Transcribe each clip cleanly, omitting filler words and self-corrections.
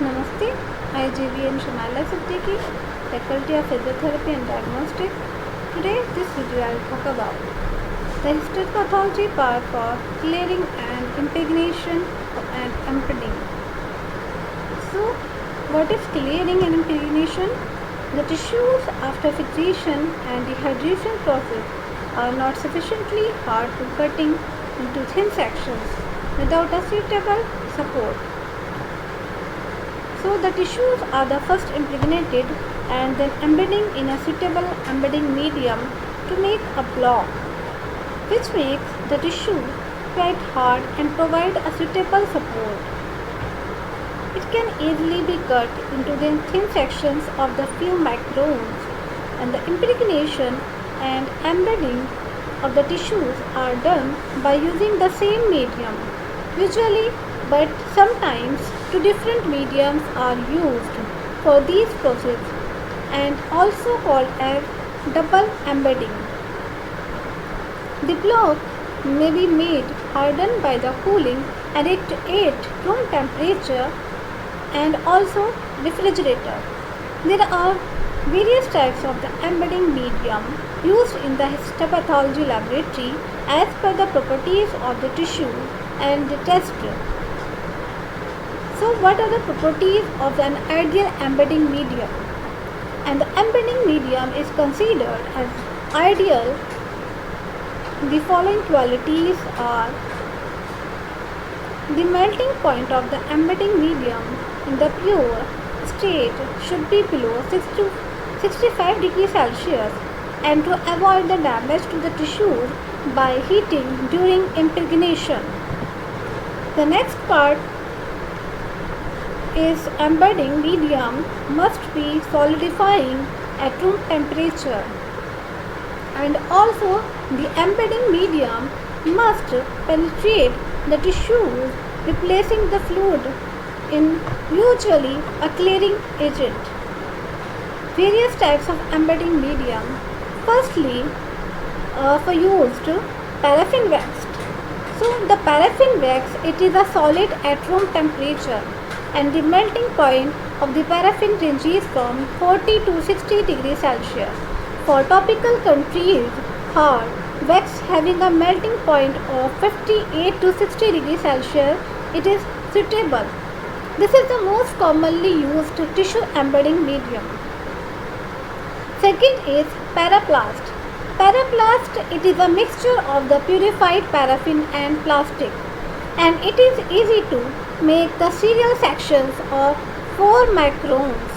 Namaste, I JVM Shamala Siddiqui, Faculty of Physiotherapy and Diagnostic. Today, this video I will talk about the histopathology part for clearing and impregnation and impeding. So, what is clearing and impregnation? The tissues after fixation and dehydration process are not sufficiently hard to cutting into thin sections without a suitable support. So the tissues are the first impregnated and then embedding in a suitable embedding medium to make a block, which makes the tissue quite hard and provide a suitable support. It can easily be cut into the thin sections of the few microns, and the impregnation and embedding of the tissues are done by using the same medium, usually, but sometimes two different mediums are used for these processes and also called as double embedding. The block may be made hardened by the cooling at room temperature and also refrigerator. There are various types of the embedding medium used in the histopathology laboratory as per the properties of the tissue and the test. So what are the properties of an ideal embedding medium? And the embedding medium is considered as ideal. The following qualities are: the melting point of the embedding medium in the pure state should be below 6 to 65 degrees Celsius, and to avoid the damage to the tissues by heating during impregnation. The next part is embedding medium must be solidifying at room temperature, and also the embedding medium must penetrate the tissues, replacing the fluid in usually a clearing agent. Various types of embedding medium. Firstly, for used paraffin wax. So the paraffin wax, it is a solid at room temperature, and the melting point of the paraffin ranges from 40 to 60 degrees Celsius. For topical countries, hard wax having a melting point of 58 to 60 degrees Celsius, it is suitable. This is the most commonly used tissue embedding medium. Second is paraplast. Paraplast, it is a mixture of the purified paraffin and plastic, and it is easy to make the serial sections of 4 microns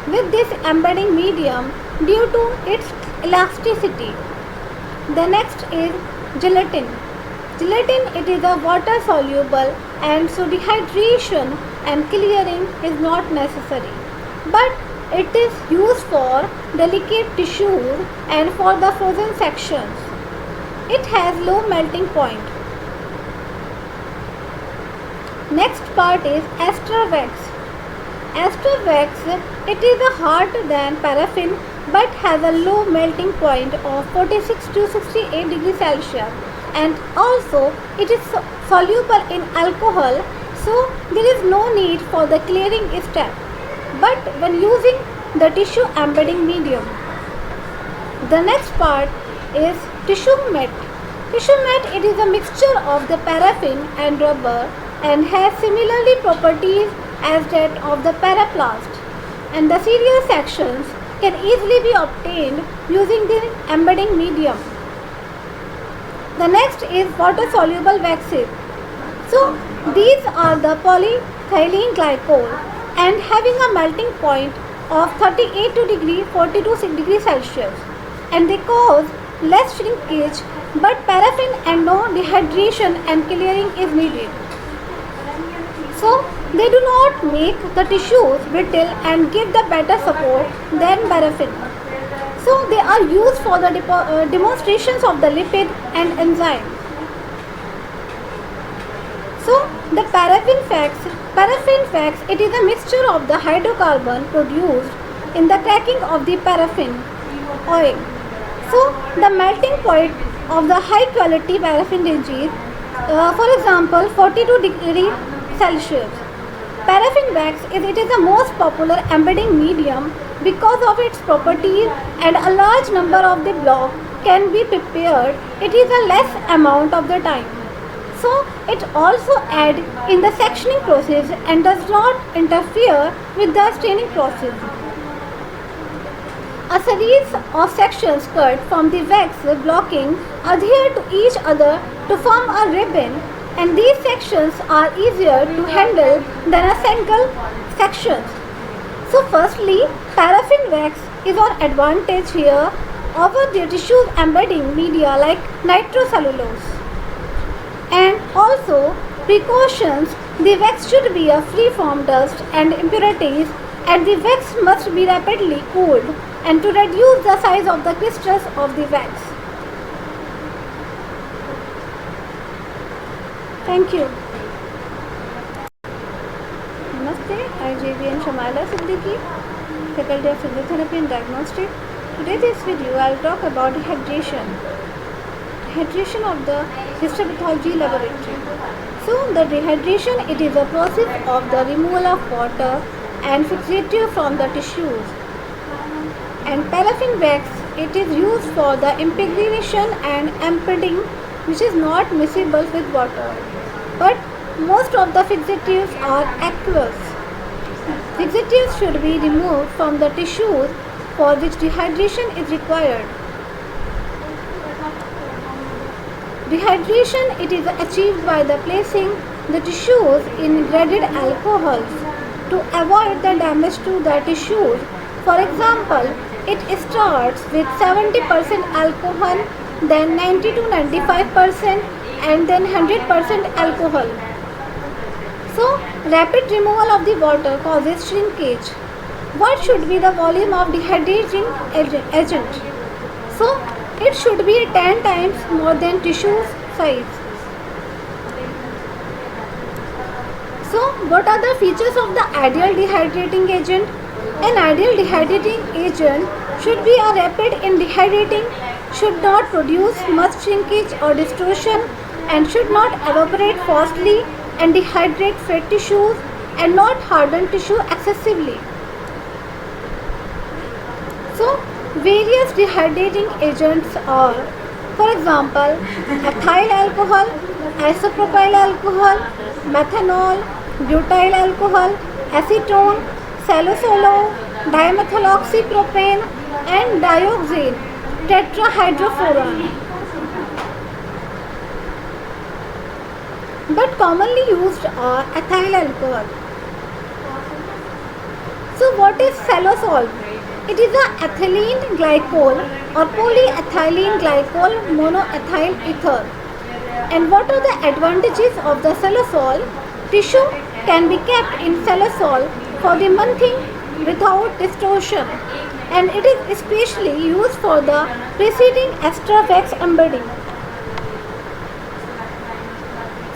with this embedding medium due to its elasticity. The next is gelatin. Gelatin, it is a water soluble, and so dehydration and clearing is not necessary, but it is used for delicate tissues and for the frozen sections. It has low melting point. Next part is ester wax. Ester wax, it is a harder than paraffin but has a low melting point of 46 to 68 degrees Celsius, and also it is soluble in alcohol, so there is no need for the clearing step but when using the tissue embedding medium. The next part is tissue mat. Tissue mat, it is a mixture of the paraffin and rubber and has similarly properties as that of the paraplast, and the serial sections can easily be obtained using the embedding medium. The next is water soluble waxes. So these are the polyethylene glycol and having a melting point of 38 to 42 degrees Celsius, and they cause less shrinkage, but paraffin and no dehydration and clearing is needed. So they do not make the tissues brittle and give the better support than paraffin. So they are used for the demonstrations of the lipid and enzyme. So the paraffin wax, it is a mixture of the hydrocarbon produced in the cracking of the paraffin oil. So the melting point of the high quality paraffin ranges, for example 42 degrees Celsius. Paraffin paraffin wax it is the most popular embedding medium because of its properties, and a large number of the block can be prepared. It is a less amount of the time. So it also aids in the sectioning process and does not interfere with the staining process. A series of sections cut from the wax blocking adhere to each other to form a ribbon, and these sections are easier to handle than a single section. So firstly, paraffin wax is an advantage here over the tissues embedding media like nitrocellulose. And also precautions, the wax should be free from dust and impurities, and the wax must be rapidly cooled and to reduce the size of the crystals of the wax. Thank you. Namaste, I JVN Shamala Siddiqui, Faculty of Physiotherapy and Diagnostic. Today this video I will talk about dehydration. Dehydration of the histopathology laboratory. So the dehydration, it is a process of the removal of water and fixative from the tissues. And paraffin wax, it is used for the impregnation and embedding, which is not miscible with water. But most of the fixatives are aqueous. Fixatives should be removed from the tissues for which dehydration is required. Dehydration, it is achieved by the placing the tissues in graded alcohols to avoid the damage to the tissues. For example, it starts with 70% alcohol, then 90 to 95%, and then 100% alcohol. So, rapid removal of the water causes shrinkage. What should be the volume of dehydrating agent? So, it should be 10 times more than tissue size. So, what are the features of the ideal dehydrating agent? An ideal dehydrating agent should be a rapid in dehydrating, should not produce much shrinkage or distortion, and should not evaporate fastly and dehydrate fat tissues and not harden tissue excessively. So, various dehydrating agents are, for example, ethyl alcohol, isopropyl alcohol, methanol, butyl alcohol, acetone, salosolo, dimethyloxypropane, and dioxane tetrahydrofuran. But commonly used are ethyl alcohol. So what is salosol? It is a ethylene glycol or polyethylene glycol monoethyl ether. And what are the advantages of the salosol? Tissue can be kept in salosol for the monthing without distortion, and it is especially used for the preceding extra wax embedding.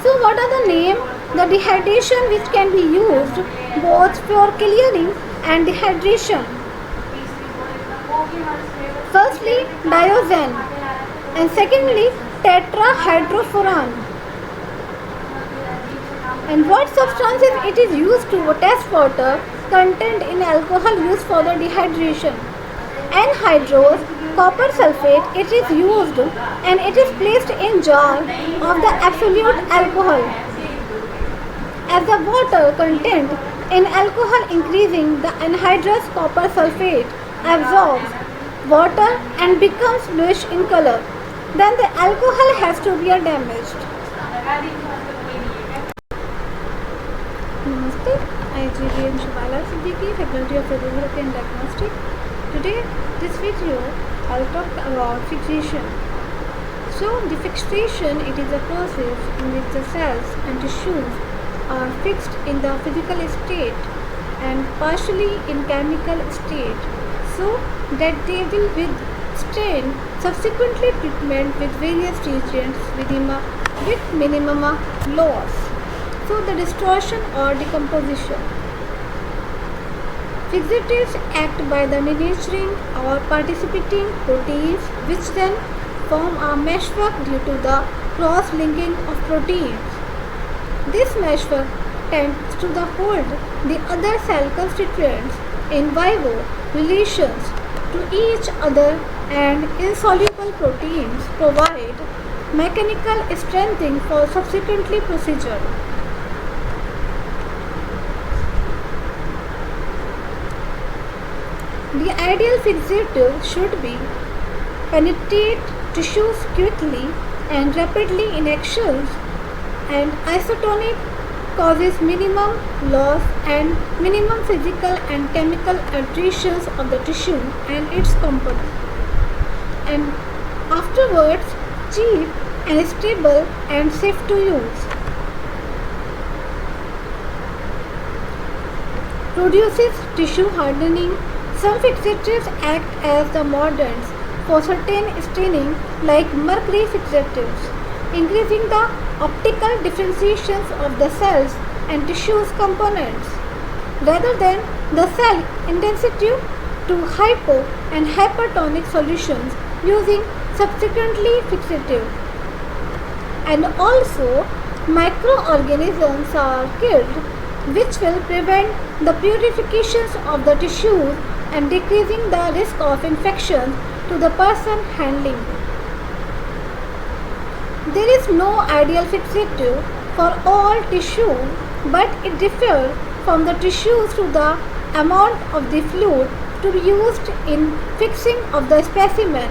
So what are the names? The dehydration which can be used both for clearing and dehydration. Firstly, diazine, and secondly, tetrahydrofuran. And what substances it is used to test water content in alcohol used for the dehydration? Anhydrous copper sulfate, it is used and it is placed in jar of the absolute alcohol. As the water content in alcohol increasing, the anhydrous copper sulfate absorbs water and becomes bluish in color. Then the alcohol has to be damaged. Namaste, I JVN Shamala Siddiqui, Faculty of Physiotherapy and Diagnostic. Today, this video, I will talk about fixation. So, the fixation, it is a process in which the cells and tissues are fixed in the physical state and partially in chemical state, so that they will withstand subsequently treatment with various reagents with minimum loss. So the distortion or decomposition. Fixatives act by the miniaturing or participating proteins, which then form a meshwork due to the cross-linking of proteins. This meshwork tends to hold the other cell constituents in vivo relations to each other, and insoluble proteins provide mechanical strengthening for subsequently procedure. The ideal fixative should be penetrate tissues quickly and rapidly in actions, and isotonic causes minimum loss and minimum physical and chemical alterations of the tissue and its components, and afterwards cheap and stable and safe to use. Produces tissue hardening. Some fixatives act as the mordants for certain staining like mercury fixatives, increasing the optical differentiations of the cells and tissues components, rather than the cell intensity to hypo and hypertonic solutions using subsequently fixative. And also microorganisms are killed, which will prevent the purifications of the tissues and decreasing the risk of infection to the person handling. There is no ideal fixative for all tissue, but it differs from the tissues to the amount of the fluid to be used in fixing of the specimen.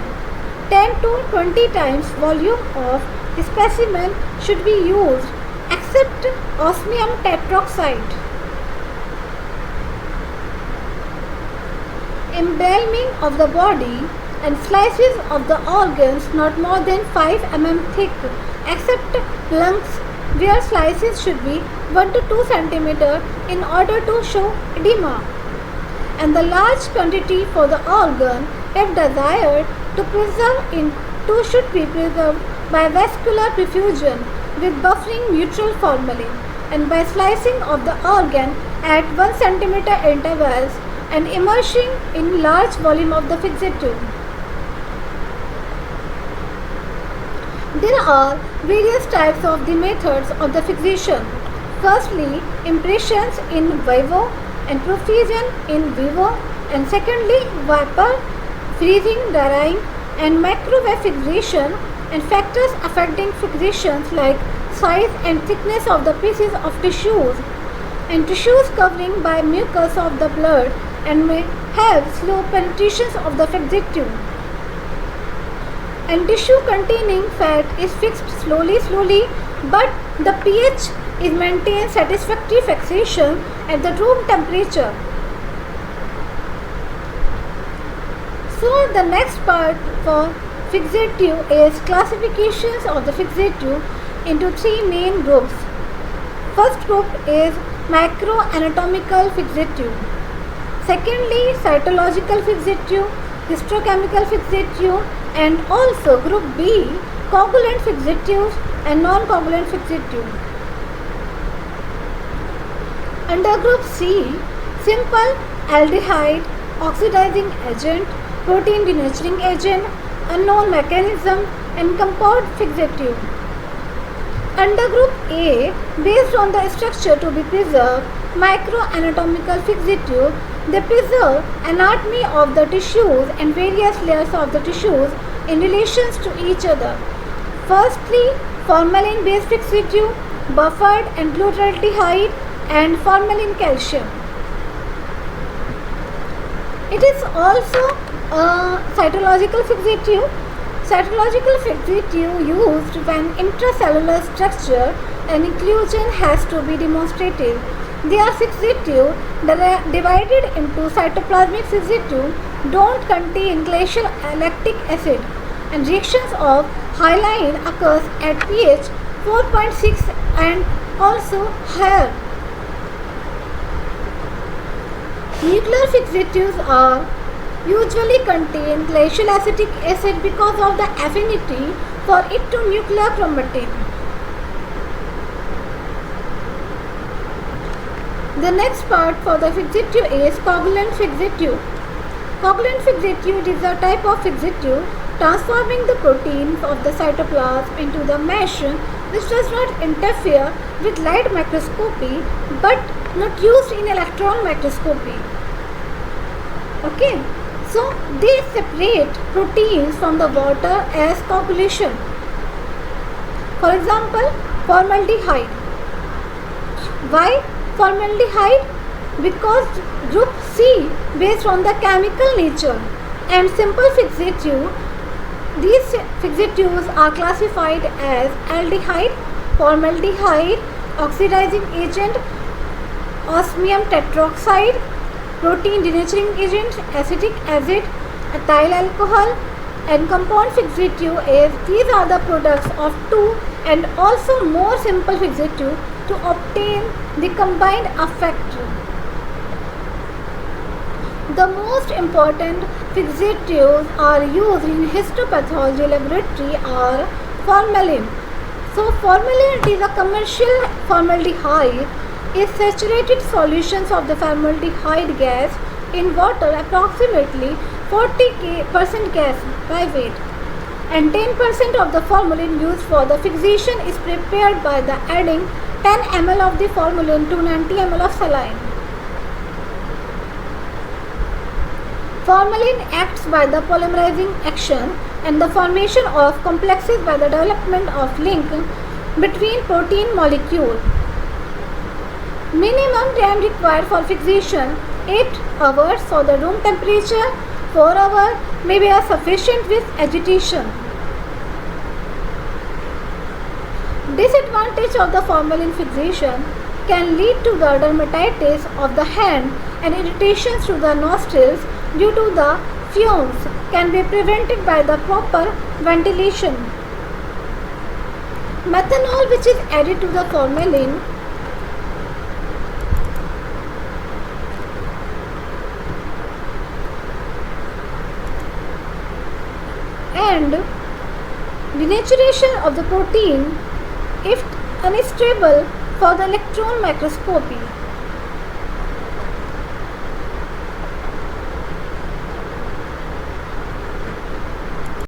10 to 20 times volume of specimen should be used, except osmium tetroxide. Embalming of the body and slices of the organs not more than 5 mm thick, except lungs, where slices should be 1 to 2 cm in order to show edema, and the large quantity for the organ, if desired to preserve in two, should be preserved by vascular perfusion with buffering neutral formalin, and by slicing of the organ at 1 cm intervals and immersing in large volume of the fixative. There are various types of the methods of the fixation. Firstly, impressions in vivo and perfusion in vivo, and secondly, vapor, freezing, drying, and microwave fixation, and factors affecting fixations like size and thickness of the pieces of tissues, and tissues covering by mucus of the blood, and may have slow penetrations of the fixative. And tissue containing fat is fixed slowly, but the pH is maintained satisfactory fixation at the room temperature. So the next part for fixative is classifications of the fixative into 3 main groups. First group is microanatomical fixative. Secondly, cytological fixative, histochemical fixative, and also group B, coagulant fixatives and non-coagulant fixative. Under group C, simple aldehyde, oxidizing agent, protein denaturing agent, unknown mechanism, and compound fixative. Under group A, based on the structure to be preserved, microanatomical fixative, they preserve anatomy of the tissues and various layers of the tissues in relations to each other. Firstly, formalin-based fixative, buffered and glutaraldehyde, and formalin calcium. It is also a cytological fixative. Cytological fixative used when intracellular structure and inclusion has to be demonstrated. They are fixative that are divided into cytoplasmic fixative, don't contain glacial lactic acid, and reactions of hyaline occurs at pH 4.6 and also higher. Nuclear fixatives are usually contain glacial acetic acid because of the affinity for it to nuclear chromatin. The next part for the fixative is coagulant fixative. Coagulant fixative is a type of fixative transforming the proteins of the cytoplasm into the mesh which does not interfere with light microscopy but not used in electron microscopy. Okay, so they separate proteins from the water as coagulation. For example, formaldehyde. Why formaldehyde? Because group C, based on the chemical nature, and simple fixative. These fixatives are classified as aldehyde, formaldehyde, oxidizing agent, osmium tetroxide, protein denaturing agent, acetic acid, ethyl alcohol, and compound fixative is these are the products of two and also more simple fixative to obtain the combined effect. The most important fixatives are used in histopathology laboratory are formalin. So formalin is a commercial formaldehyde is saturated solutions of the formaldehyde gas in water approximately 40% gas by weight, and 10% of the formalin used for the fixation is prepared by the adding 10 ml of the formalin to 90 ml of saline. Formalin acts by the polymerizing action and the formation of complexes by the development of link between protein molecule. Minimum time required for fixation 8 hours, for the room temperature 4 hours may be sufficient with agitation. Disadvantage of the formalin fixation can lead to the dermatitis of the hand and irritations to the nostrils due to the fumes can be prevented by the proper ventilation. Methanol, which is added to the formalin, and denaturation of the protein if unstable for the electron microscopy.